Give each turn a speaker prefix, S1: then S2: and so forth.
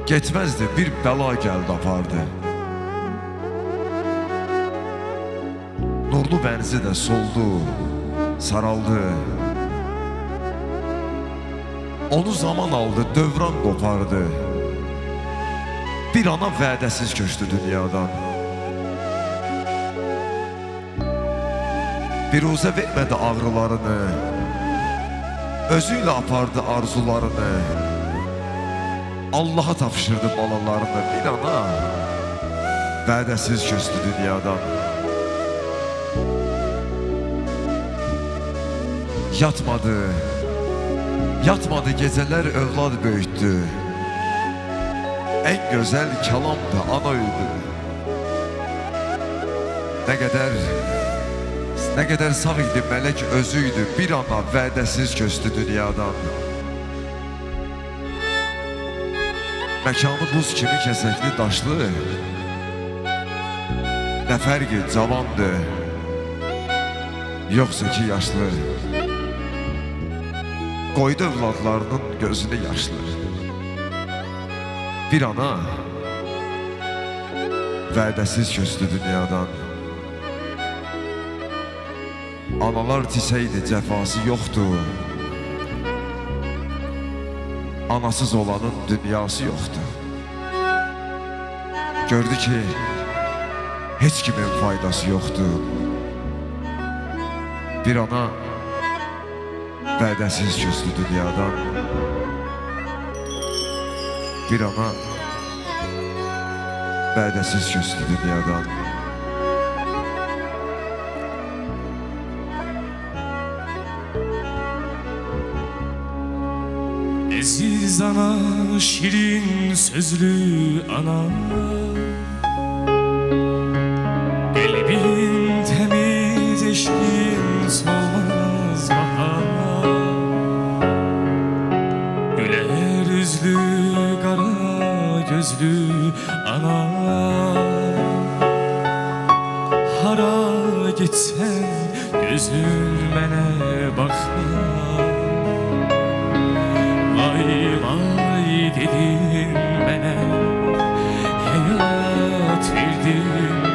S1: Getməzdi, bir bəla gəldi apardı. Nurlu bənzi də soldu, saraldı. Onu zaman aldı, dövran qopardı. Bir ana vədəsiz köçdü dünyadan. Biruzə vermədi ağrılarını, özüyle apardı arzularını. Allah'a tapşırdı balalarını. Bir ana vədəsiz köçdü dünyadan. Yatmadı geceler övlad böyüttü. En güzel kelam da ana öydü. Ne kadar sağ idi melek özüydü. Bir ana vədəsiz köçdü dünyadan. Mekanı buz kimi kəsəkli daşlı. Ne fərqi cavandı, yoksa ki yaşlı. Qoydu övladlarının gözünü yaşlı. Bir ana vədəsiz köçdü dünyadan. Analar tisəydi, cəfası yoxdur. Anasız olanın dünyası yoxdur. Gördü ki heç kimin faydası yoxdur. Bir ana vədəsiz köçdü dünyadan. Bir ana vədəsiz köçdü dünyadan.
S2: Aziz ana, şirin sözlü ana, kalbin temiz, eşkin solmaz bahar. Güler yüzlü, kara gözlü ana, hara gitsen gözün mene bakma. Vay dedin bana, hayat verdin